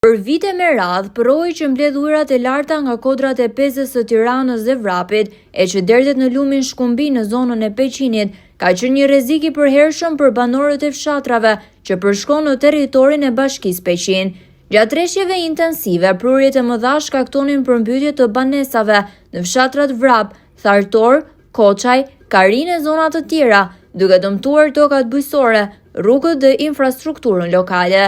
Për vite me radhë, përroi që mbledh ujërat e larta nga kodrat e Pezës së Tiranës dhe Vrapit, e që derdhet në lumin Shkumbi në zonën e Peqinit, ka qenë një rrezik i përhershëm për banorët e fshatrave që përshkon në territorin e Bashkisë Peqin. Gjatë treshtjeve intensive, prurjet e mëdha shkaktonin përmbytje të banesave në fshatrat Vrap, Thartor, Koçaj, Karin e zona të tjera, duke dëmtuar tokat bujqësore, rrugët dhe infrastrukturën lokale.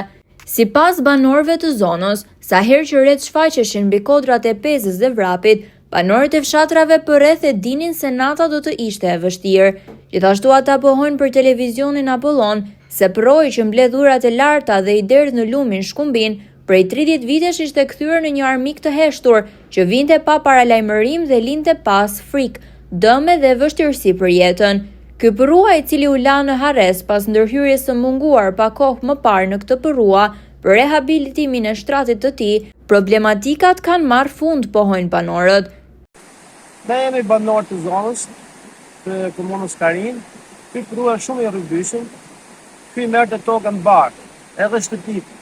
Sipas banorëve të zonës, sa herë që rreth shfaqeshin mbi kodrat e Pezës dhe Vrapit, banorët e fshatrave përreth e dinin se nata do të ishte e vështirë. Gjithashtu ata pohojnë për televizionin Apollon se përroi që mbledh ujërat e larta dhe i derdh në lumin Shkumbin, prej 30 vitesh ishte kthyer në një armik të heshtur që vinte pa paralajmërim dhe linte pas frikë, dëme dhe vështirësi për jetën. Ky përrua, i cili u la në harres pas ndërhyrjes së munguar pa kohë më parë në këtë përrua për rehabilitimin e shtratit të tij, problematikat kanë marrë fund, pohojnë banorët. Ne jemi banorë të zonës, të komunës Karin. Ky përrua është shumë i rrëbyshëm. Ky merrte tokën barë, edhe shtëpit,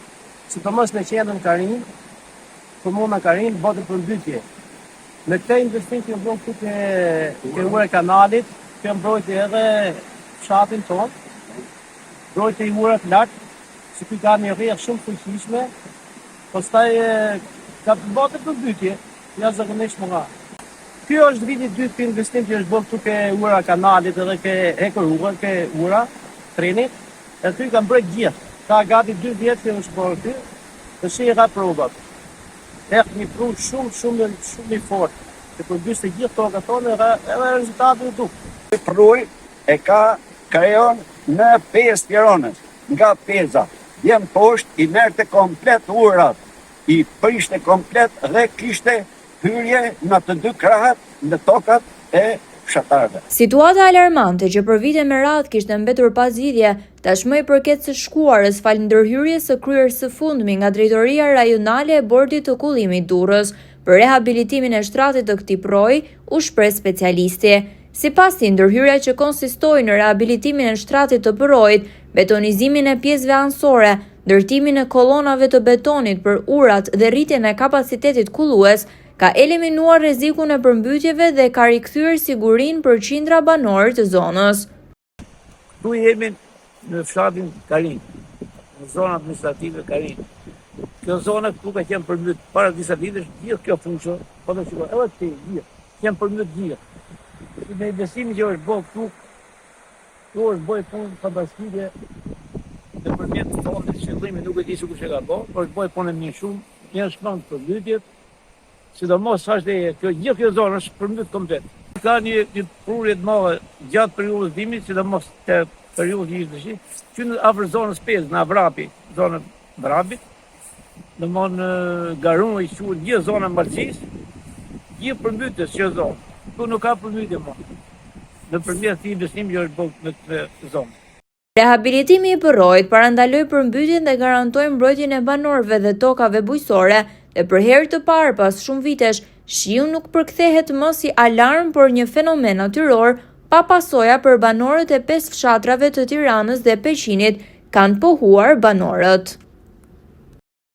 sidomos në qendrën Karin, komuna Karin, botë përmbytje. Me këtë investim që bën këtu ke ujë kanalit, që mbrojti edhe fshatin tonë, mbrojti ujërat lartë, që ky ka një rrjeh shumë fuqishme, pastaj ka botë përmbytje, jashtëzakonisht mëdha. Ky është viti i dytë investim që është bërë këtu ke ujëra kanalit edhe ke ekorrugën, ke ujëra trenit, e ky ka mbrojt gjithë. Ka gati 2 vjet që është bërë ky, dhe shi ka provat. Një prunë shumë i fortë, që përmbyste gjithë tokat tonë edhe rezultati u duk. Pruj e ka krejon në 5 Tiranës, nga Peza. Jem poshtë, i merrte komplet ujërat, i prishte komplet dhe kishte hyrje në të 2 krahat në tokat e fshatarëve. Situata alarmante që për vite me radhë kishte mbetur pa zgjidhje, tashmë i përket së shkuarës fal ndërhyrjes së kryer së fundmi nga Drejtoria Rajonale e Bordit të Kullimit Durrës për rehabilitimin e shtratit të këtij proji, u shpreh specialisti. Sipas tij, ndërhyrja që konsistoi në rehabilitimin e shtratit të përrojit, betonizimin e pjesëve anësore, ndërtimin e kollonave të betonit për urat dhe rritjen e kapacitetit kullues, ka eliminuar rrezikun e përmbytjeve dhe ka rikthyer sigurinë për qindra banor të zonës. Këtu jemi në fshatin Karin, në zonën administrative Karin. Kjo zonë këtu ka qenë përmbyt para disa vitesh, gjithë kjo funksion, po të shikoj, edhe këtu gjithë, qenë përmbyt gjithë. Me investimin që është bërë këtu është bërë punë fantastike dhe përmjet fondit qëllimi nuk e di se kush e ka bërë, por është bërë punë mirë shumë, janë shpënd përmbytjet, sidomos është gjithë kjo zonë është përmbyt komplet. Ka një prurje të madhe gjatë periudhës dimrit, sidomos te periudha e dëshit, që në afër zonës Pezë, në Vrapi, zonën Vrapit, domthon Garun i quhet gjithë zona e Mbalësisë, gjithë përmbytjes që zonë. Këtu nuk ka përmbytje më. Nëpërmjet këtij investimi që është bërë në këtë zonë. Rehabilitimi i përrojit parandaloi përmbytjen dhe garantoi mbrojtjen e banorëve dhe tokave bujqësore, dhe për herë të parë pas shumë vitesh, shiu nuk përkthehet më si alarm, por një fenomen natyror, pa pasoja për banorët e 5 fshatrave të Tiranës dhe Peqinit, kanë pohuar banorët.